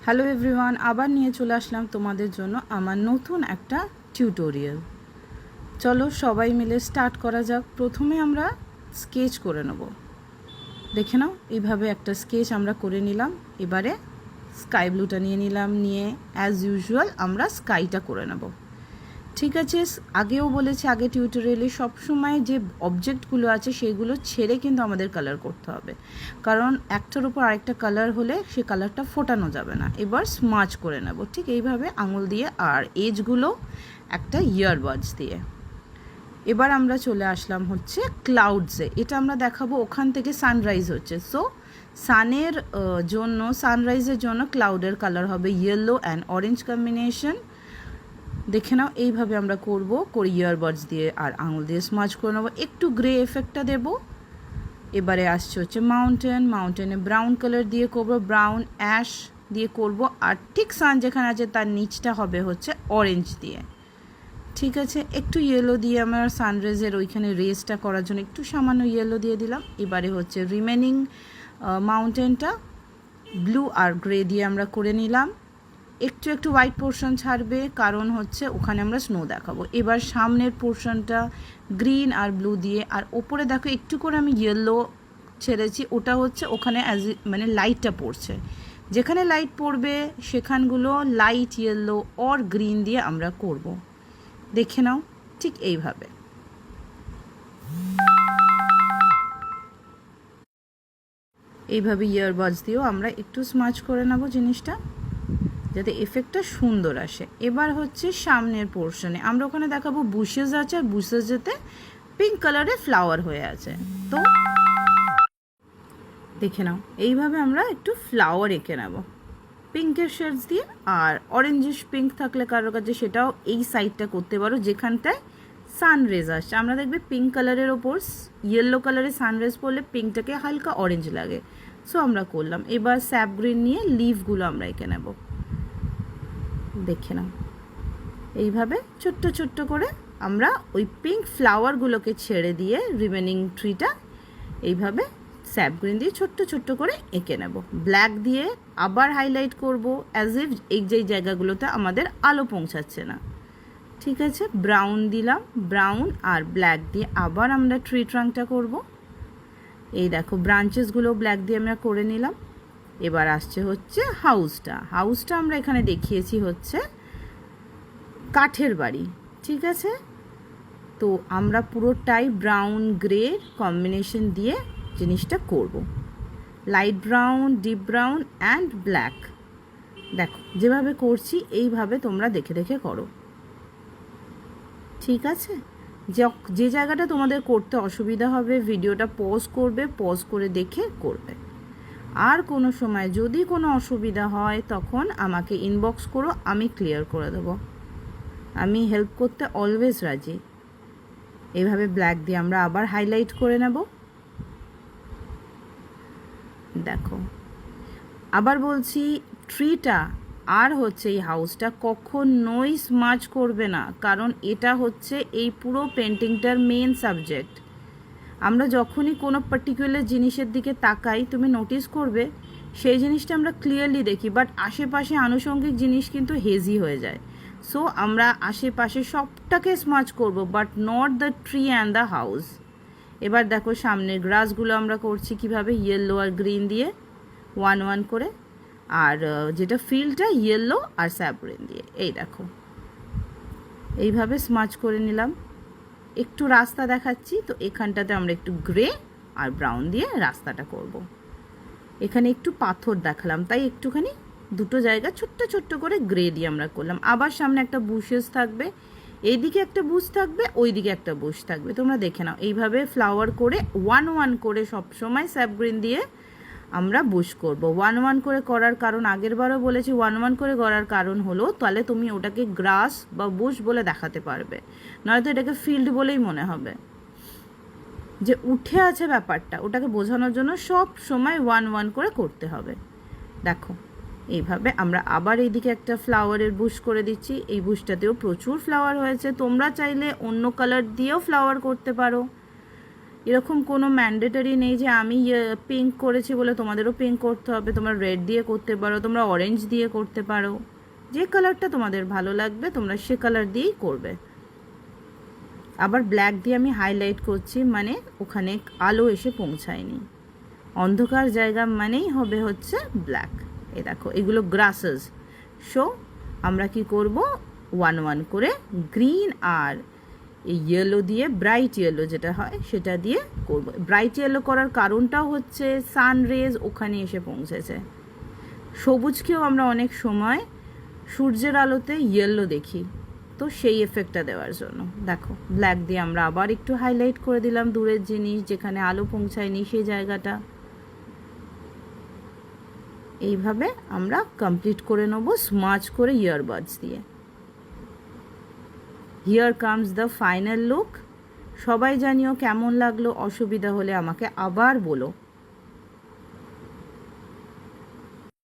Hello everyone, আবার নিয়ে চলে আসলাম তোমাদের জন্য আমার নতুন একটা টিউটোরিয়াল। চলো সবাই মিলে স্টার্ট করা যাক। প্রথমে আমরা স্কেচ করে নেব। দেখে নাও, এইভাবে একটা স্কেচ আমরা করে নিলাম। এবারে স্কাই ব্লুটা নিয়ে নিলাম, নিয়ে অ্যাজ ইউজুয়াল আমরা স্কাইটা করে নেব। ঠিক আছে, আগেও বলেছি, আগে টিউটোরিয়ালে সবসময় যে অবজেক্টগুলো আছে সেগুলো ছেড়ে কিন্তু আমাদের কালার করতে হবে, কারণ একটার উপর আরেকটা কালার হলে সে কালারটা ফোটানো যাবে না। এবার স্মাচ করে নেব ঠিক এইভাবে আঙুল দিয়ে, আর এজগুলো একটা ইয়ারবাডস দিয়ে। এবার আমরা চলে আসলাম হচ্ছে ক্লাউডসে। এটা আমরা দেখাবো ওখান থেকে সানরাইজ হচ্ছে, সো সানের জন্য, সানরাইজের জন্য ক্লাউডের কালার হবে ইয়েলো অ্যান্ড অরেঞ্জ কম্বিনেশন। দেখে নাও, এইভাবে আমরা করি ইয়ারবাডস দিয়ে আর আঙুল দিয়ে স্মাচ করে নেবো, একটু গ্রে এফেক্টটা দেব। এবারে আসছে হচ্ছে মাউন্টেনে ব্রাউন কালার দিয়ে করব, ব্রাউন অ্যাশ দিয়ে করব, আর ঠিক সান যেখানে আছে তার নিচটা হবে হচ্ছে অরেঞ্জ দিয়ে। ঠিক আছে, একটু ইয়েলো দিয়ে আমার সানরাইজের ওইখানে রেসটা করার জন্য একটু সামান্য ইয়েলো দিয়ে দিলাম। এবারে হচ্ছে রিমেনিং মাউন্টেনটা ব্লু আর গ্রে দিয়ে আমরা করে নিলাম। একটু একটু হোয়াইট পোর্শন ছাড়বে, কারণ হচ্ছে ওখানে আমরা স্নো দেখাবো। এবার সামনের পোর্শনটা গ্রিন আর ব্লু দিয়ে, আর ওপরে দেখো একটু করে আমি ইয়েলো ছেড়েছি, ওটা হচ্ছে ওখানে মানে লাইটটা পড়ছে, যেখানে লাইট পড়বে সেখানগুলো লাইট ইয়েলো অর গ্রিন দিয়ে আমরা করব। দেখে নাও ঠিক এইভাবে। এইভাবে ইয়ারবাডস দিয়েও আমরা একটু স্মাচ করে নেব জিনিসটা, যাতে এফেক্টটা সুন্দর আসে। এবার হচ্ছে সামনের পোর্শনে আমরা ওখানে দেখাবো বুশেস আছে, আর বুশেস যেতে পিঙ্ক কালারের ফ্লাওয়ার হয়ে আছে। তো দেখে নাও, এইভাবে আমরা একটু ফ্লাওয়ার এঁকে নেব পিঙ্কের শেডস দিয়ে, আর অরেঞ্জিশ পিঙ্ক থাকলে কারোর কাছে সেটাও এই সাইডটা করতে পারো, যেখানটায় সানরেজ আসছে। আমরা দেখবে পিঙ্ক কালারের ওপর ইয়েলো কালারের সানরেজ পড়লে পিঙ্কটাকে হালকা অরেঞ্জ লাগে, সো আমরা করলাম। এবার স্যাপ গ্রিন নিয়ে লিভগুলো আমরা এঁকে নেব। দেখে নাও, এইভাবে ছোট্ট ছোট্ট করে আমরা ওই পিঙ্ক ফ্লাওয়ারগুলোকে ছেড়ে দিয়ে রিমেনিং ট্রিটা এইভাবে স্যাপ গ্রিন দিয়ে ছোট্ট ছোট্ট করে এঁকে নেব। ব্ল্যাক দিয়ে আবার হাইলাইট করব, অ্যাজ ইফ এই যেই জায়গাগুলোতে আমাদের আলো পৌঁছাচ্ছে না। ঠিক আছে, ব্রাউন দিলাম, ব্রাউন আর ব্ল্যাক দিয়ে আবার আমরা ট্রি ট্রাঙ্কটা করব। এই দেখো, ব্রাঞ্চেসগুলো ব্ল্যাক দিয়ে আমরা করে নিলাম। এবার আসছে হচ্ছে হাউসটা আমরা এখানে দেখিয়েছি হচ্ছে কাঠের বাড়ি। ঠিক আছে, তো আমরা পুরোটাই ব্রাউন গ্রে কম্বিনেশন দিয়ে জিনিসটা করব। Light brown, deep brown and black. দেখো যেভাবে করছি এইভাবে তোমরা দেখে দেখে করো। ঠিক আছে, যে জায়গাটা তোমাদের করতে অসুবিধা হবে ভিডিওটা পজ করবে, পজ করে দেখে করবে। আর কোনো সময় যদি কোনো অসুবিধা হয় তখন আমাকে ইনবক্স করো, আমি ক্লিয়ার করে দেবো। আমি হেল্প করতে অলওয়েজ রাজি। এইভাবে ব্ল্যাক দিয়ে আমরা আবার হাইলাইট করে নেব। দেখো, আবার বলছি, ট্রিটা আর হচ্ছে এই হাউসটা কখনোই স্মাচ করবে না, কারণ এটা হচ্ছে এই পুরো পেন্টিংটার মেন সাবজেক্ট। আমরা যখনই কোনো পার্টিকুলার জিনিসের দিকে তাকাই, তুমি নোটিস করবে সেই জিনিসটা আমরা ক্লিয়ারলি দেখি, বাট আশেপাশে আনুষঙ্গিক জিনিস কিন্তু হেজি হয়ে যায়। সো আমরা আশেপাশে সবটাকে স্মাচ করব, but not the tree and the house. এবার দেখো, সামনের গ্রাসগুলো আমরা করছি কিভাবে, ইয়েলো আর গ্রিন দিয়ে 1 1 করে, আর যেটা ফিল্ডটা ইয়েলো আর স্যাপ গ্রিন দিয়ে। এই দেখো, এইভাবে স্মাচ করে নিলাম। একটু রাস্তা দেখাচ্ছি, তো এখানটাতে আমরা একটু গ্রে আর ব্রাউন দিয়ে রাস্তাটা করব। এখানে একটু পাথর দেখালাম, তাই একটুখানি দুটো জায়গা ছোট্ট ছোট্ট করে গ্রে দিয়ে আমরা করলাম। আবার সামনে একটা বুশেস থাকবে, এইদিকে একটা বুশ থাকবে, ওইদিকে একটা বুশ থাকবে। তোমরা দেখে নাও, এইভাবে ফ্লাওয়ার করে 1 1 করে সবসময় স্যাপ গ্রিন দিয়ে আমরা বুশ করব। 1 1 করে করার কারণ, আগের বারও বলেছি, 1 1 করে করার কারণ হলো তাহলে তুমি ওটাকে গ্রাস বা বুশ বলে দেখাতে পারবে, নয়তো এটাকে ফিল্ড বলেই মনে হবে যে উঠে আছে ব্যাপারটা। ওটাকে বোঝানোর জন্য সব সময় 1 1 করে করতে হবে। দেখো, এইভাবে আমরা আবার এইদিকে একটা ফ্লাওয়ারের বুশ করে দিচ্ছি। এই বুশটাতেও প্রচুর ফ্লাওয়ার হয়েছে, তোমরা চাইলে অন্য কালার দিয়েও ফ্লাওয়ার করতে পারো। এরকম কোনো ম্যান্ডেটরি নেই যে আমি পিঙ্ক করেছি বলে তোমাদেরও পিঙ্ক করতে হবে। তোমরা রেড দিয়ে করতে পারো, তোমরা অরেঞ্জ দিয়ে করতে পারো, যে কালারটা তোমাদের ভালো লাগবে তোমরা সে কালার দিয়েই করবে। আবার ব্ল্যাক দিয়ে আমি হাইলাইট করছি, মানে ওখানে আলো এসে পৌঁছায়নি। অন্ধকার জায়গা মানেই হবে হচ্ছে ব্ল্যাক। এ দেখো এগুলো গ্রাসেস। সো আমরা কি করব, 1 1 করে গ্রিন আর এই ইয়েলো দিয়ে, ব্রাইট ইয়েলো যেটা হয় সেটা দিয়ে করব। ব্রাইট ইয়েলো করার কারণটাও হচ্ছে সান রেজ ওখানে এসে পৌঁছেছে। সবুজকেও আমরা অনেক সময় সূর্যের আলোতে ইয়েলো দেখি, তো সেই এফেক্টটা দেওয়ার জন্য দেখো ব্ল্যাক দিয়ে আমরা আবার একটু হাইলাইট করে দিলাম দূরের জিনিস, যেখানে আলো পৌঁছায়নি সেই জায়গাটা। এইভাবে আমরা কমপ্লিট করে নেব স্মাচ করে ইয়ারবাডস দিয়ে। Here comes the final look. সবাই জানিও কেমন লাগলো, অসুবিধা হলে আমাকে আবার বলো।